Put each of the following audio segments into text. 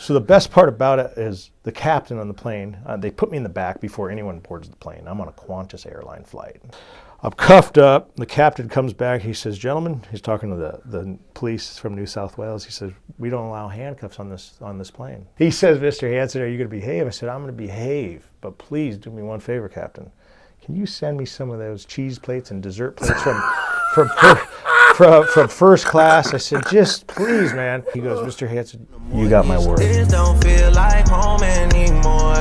So the best part about it is the captain on the plane, they put me in the back before anyone boards the plane. I'm on a Qantas airline flight. I'm cuffed up. The captain comes back. He says, gentlemen, he's talking to the police from New South Wales. He says, we don't allow handcuffs on this plane. He says, Mr. Hanson, are you going to behave? I said, I'm going to behave, but please do me one favor, Captain. Can you send me some of those cheese plates and dessert plates from first class? I said, just please, man. He goes, Mr. Hanson, you got my word. This don't feel like home anymore.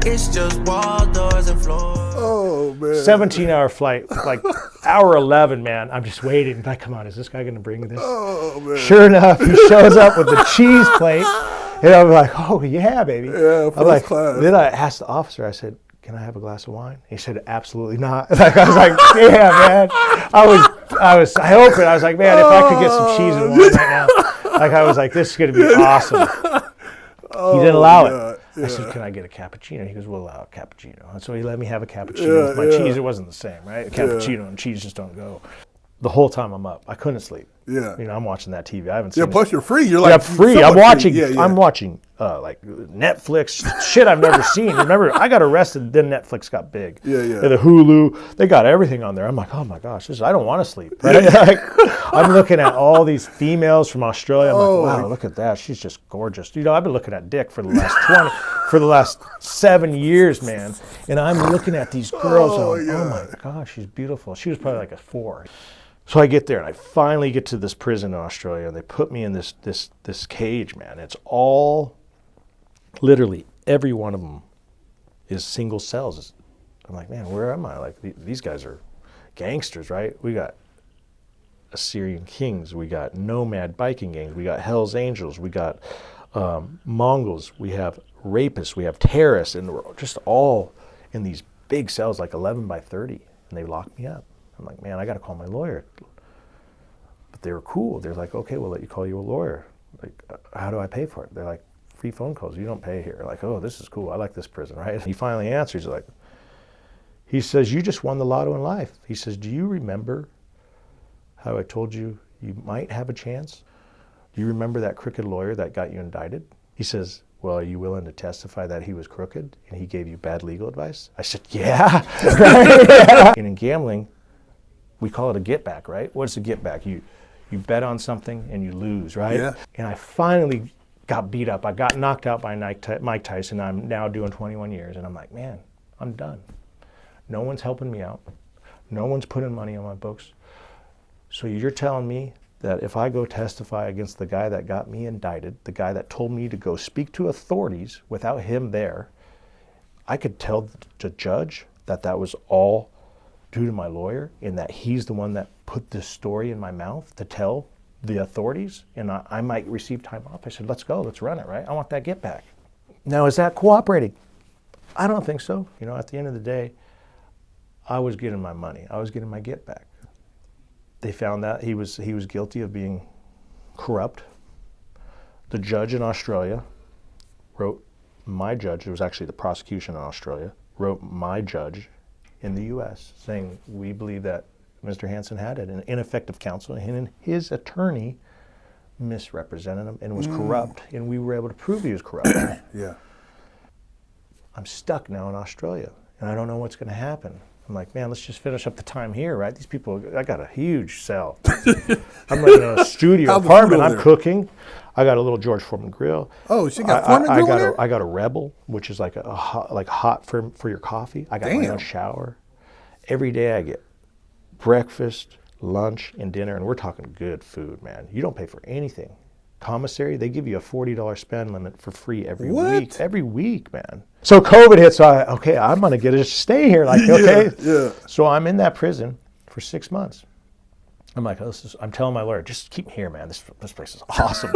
It's just wall doors and floors. Oh, man. 17-hour flight, like hour 11, man. I'm just waiting. Like, come on, is this guy going to bring this? Oh, man. Sure enough, he shows up with the cheese plate. And I'm like, oh, yeah, baby. Yeah, first class. Then I asked the officer, I said, can I have a glass of wine? He said, absolutely not. Like, I was like, yeah, man. I was like, man, if I could get some cheese and wine right now. Like, I was like, this is going to be awesome. He didn't allow it. I said, can I get a cappuccino? He goes, we'll allow a cappuccino. And so he let me have a cappuccino with my cheese. It wasn't the same, right? A cappuccino and cheese just don't go. The whole time I'm up, I couldn't sleep. Yeah. You know, I'm watching that TV. I haven't seen plus you're free. You're like, like, free. I'm watching, I'm watching like Netflix, shit I've never seen. Remember, I got arrested, then Netflix got big. Yeah. And the Hulu, they got everything on there. I'm like, oh my gosh, I don't want to sleep. Right? Like, I'm looking at all these females from Australia. I'm like, wow, look at that. She's just gorgeous. You know, I've been looking at Dick for the last 7 years, man. And I'm looking at these girls. Oh my gosh, she's beautiful. She was probably like a 4. So I get there and I finally get to this prison in Australia and they put me in this cage, man. It's all, literally every one of them is single cells. I'm like, man, where am I? Like these guys are gangsters, right? We got Assyrian kings, we got nomad biking gangs, we got Hell's Angels, we got Mongols, we have rapists, we have terrorists, and we're just all in these big cells, like 11 by 30, and they locked me up. I'm like, man, I got to call my lawyer. But they were cool. They're like, okay, we'll let you call you a lawyer. Like, how do I pay for it? They're like, free phone calls. You don't pay here. Like, oh, this is cool. I like this prison, right? He finally answers, like, he says, you just won the lotto in life. He says, do you remember how I told you you might have a chance? Do you remember that crooked lawyer that got you indicted? He says, well, are you willing to testify that he was crooked and he gave you bad legal advice? I said, yeah. And in gambling, we call it a get back, right? What's a get back? You bet on something and you lose, right? Yeah. And I finally got beat up. I got knocked out by Mike Tyson. I'm now doing 21 years. And I'm like, man, I'm done. No one's helping me out. No one's putting money on my books. So you're telling me that if I go testify against the guy that got me indicted, the guy that told me to go speak to authorities without him there, I could tell the judge that that was all due to my lawyer and that he's the one that put this story in my mouth to tell the authorities, and I might receive time off. I said, let's go, let's run it, right? I want that get back. Now, is that cooperating? I don't think so. You know, at the end of the day, I was getting my money. I was getting my get back. They found out he was guilty of being corrupt. The judge in Australia wrote my judge, it was actually the prosecution in Australia, wrote my judge in the U.S. saying, we believe that Mr. Hanson had it, an ineffective counsel, and his attorney misrepresented him and was corrupt, and we were able to prove he was corrupt. Yeah. I'm stuck now in Australia, and I don't know what's going to happen. I'm like, man, let's just finish up the time here, right? These people, I got a huge cell. I'm living in a studio apartment. I'm cooking. I got a little George Foreman grill. Oh, so you got Foreman grill there? I got a Rebel, which is like a hot for your coffee. I got my own shower. Every day I get breakfast, lunch, and dinner, and we're talking good food, man. You don't pay for anything. Commissary, they give you a $40 spend limit for free every week. Every week, man. So COVID hits, so I'm going to get to stay here. Like, okay. Yeah. So I'm in that prison for 6 months. I'm like, I'm telling my lawyer, just keep me here, man. This place is awesome.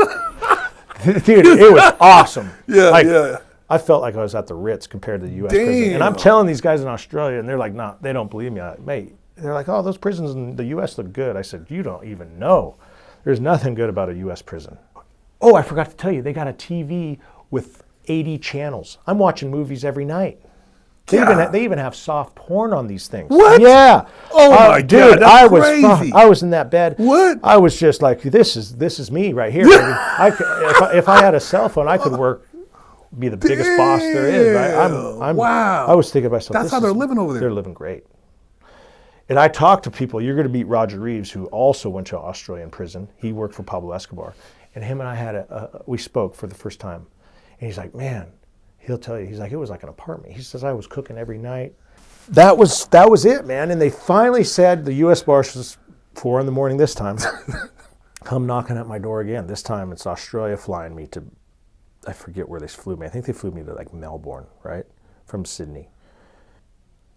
Dude, it was awesome. Yeah. I felt like I was at the Ritz compared to the U.S. prison. And I'm telling these guys in Australia, and they're like, nah, they don't believe me. I'm like, mate, they're like, oh, those prisons in the U.S. look good. I said, you don't even know. There's nothing good about a U.S. prison. Oh, I forgot to tell you, they got a TV with 80 channels. I'm watching movies every night. They even have soft porn on these things. What? Yeah. Oh my dude, God, that's crazy. I was in that bed. What? I was just like, this is me right here. Baby. If I had a cell phone, I could be the biggest boss there is. Right? Wow. I was thinking to myself, that's how they're living over there. They're living great. And I talked to people. You're going to meet Roger Reeves, who also went to Australian prison. He worked for Pablo Escobar, and him and I we spoke for the first time. And he's like, man, he'll tell you. He's like, it was like an apartment. He says I was cooking every night. That was it, man. And they finally said, the U.S. Marshals, 4 a.m. this time, come knocking at my door again. This time it's Australia flying me to, I forget where they flew me. I think they flew me to like Melbourne, right, from Sydney.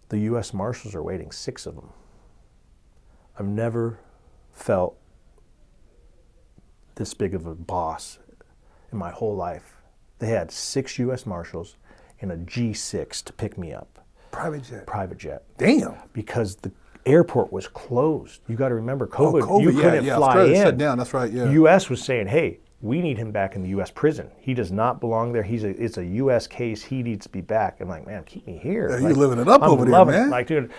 The U.S. Marshals are waiting, 6 of them. I've never felt this big of a boss in my whole life. They had 6 U.S. Marshals in a G6 to pick me up. Private jet. Damn. Because the airport was closed. You got to remember COVID. COVID, you couldn't fly in. Shut down. That's right. Yeah. The U.S. was saying, hey, we need him back in the U.S. prison. He does not belong there. It's a U.S. case. He needs to be back. I'm like, man, keep me here. Yeah, like, you're living it up over there, man. Like, dude,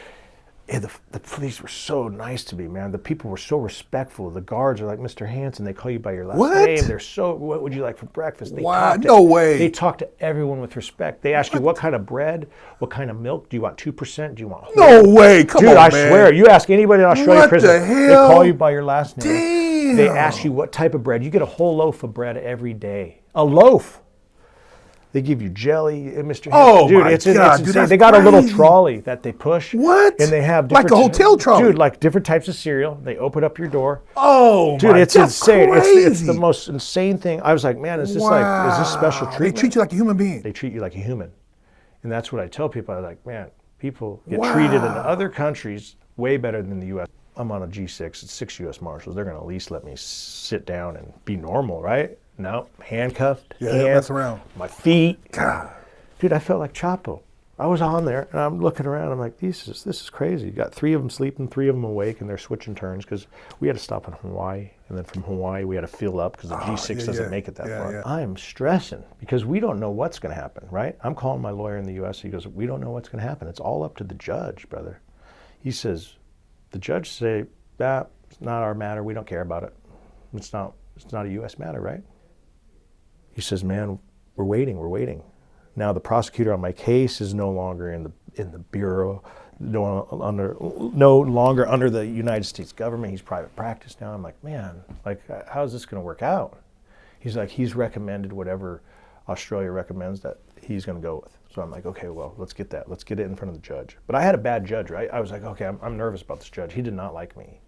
the police were so nice to me, man. The people were so respectful. The guards are like, Mr. Hanson. They call you by your last name. They're so, what would you like for breakfast? No way. They talk to everyone with respect. They ask you what kind of bread, what kind of milk. Do you want 2%? Do you want whole? No way. Come on, dude, I man. swear. You ask anybody in Australia What prison, the hell? they call you by your last name. Damn. They ask you what type of bread. You get a whole loaf of bread every day. A loaf. They give you jelly, Mr. Hanson. Oh, dude, my it's God, insane. dude, that's They got a little crazy. trolley that they push. What? And they have like a hotel trolley? Dude, like different types of cereal. They open up your door. Oh, dude, it's that's insane. Crazy. It's the most insane thing. I was like, man, is this special treatment? They treat you like a human being. They treat you like a human. And that's what I tell people. I'm like, man, people get treated in other countries way better than the U.S. I'm on a G6. It's 6 U.S. Marshals. They're going to at least let me sit down and be normal, right? No, handcuffed. Yeah, mess around. My feet. God. Dude, I felt like Chapo. I was on there, and I'm looking around. I'm like, this is crazy. You got 3 of them sleeping, 3 of them awake, and they're switching turns because we had to stop in Hawaii, and then from Hawaii we had to fill up because the G6 doesn't make it that far. Yeah. I'm stressing because we don't know what's going to happen, right? I'm calling my lawyer in the U.S. He goes, we don't know what's going to happen. It's all up to the judge, brother. He says, the judge say, it's not our matter. We don't care about it. It's not a U.S. matter, right? He says, man, we're waiting. Now the prosecutor on my case is no longer in the bureau, no longer under the United States government. He's private practice now. I'm like, man, like how's this going to work out? He's like, he's recommended whatever Australia recommends that he's going to go with. So I'm like, okay, well, let's get that. Let's get it in front of the judge. But I had a bad judge, right? I was like, okay, I'm nervous about this judge. He did not like me.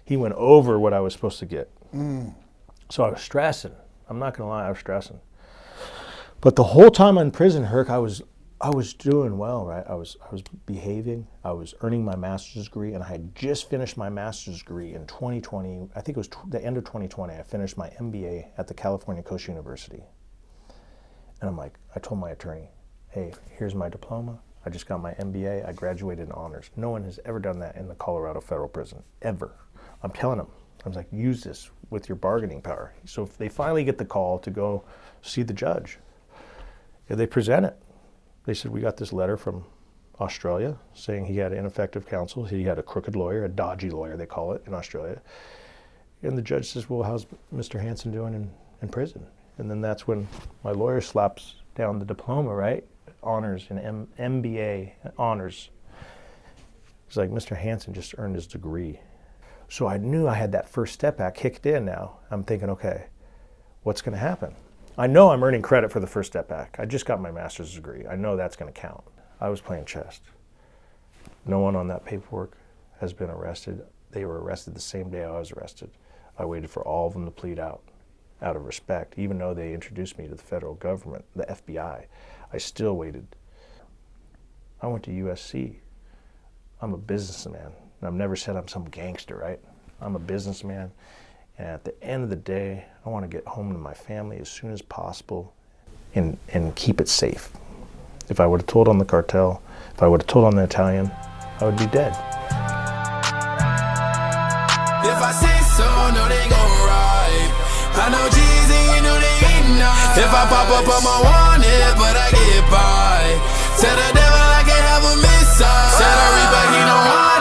He went over what I was supposed to get. So I was stressing. I'm not going to lie, I was stressing. But the whole time in prison, Herc, I was doing well, right? I was behaving. I was earning my master's degree, and I had just finished my master's degree in 2020. I think it was the end of 2020. I finished my MBA at the California Coast University. And I'm like, I told my attorney, hey, here's my diploma. I just got my MBA. I graduated in honors. No one has ever done that in the Colorado federal prison, ever. I'm telling them. I was like, use this with your bargaining power. So if they finally get the call to go see the judge, they present it. They said, we got this letter from Australia saying he had ineffective counsel. He had a crooked lawyer, a dodgy lawyer, they call it in Australia. And the judge says, well, how's Mr. Hanson doing in prison? And then that's when my lawyer slaps down the diploma, right? Honors, an MBA honors. It's like, Mr. Hanson just earned his degree. So I knew I had that First Step Act kicked in now. I'm thinking, okay, what's going to happen? I know I'm earning credit for the First Step Act. I just got my master's degree. I know that's going to count. I was playing chess. No one on that paperwork has been arrested. They were arrested the same day I was arrested. I waited for all of them to plead out of respect. Even though they introduced me to the federal government, the FBI, I still waited. I went to USC. I'm a businessman. I've never said I'm some gangster, right? I'm a businessman. And at the end of the day, I want to get home to my family as soon as possible and keep it safe. If I would have told on the cartel, if I would have told on the Italian, I would be dead. If I say so, no, they gon' ride. I know G's and you know they ain't not. If I pop up, I'm a wanted, but I get by. Tell the devil I can't Salary, but he know how I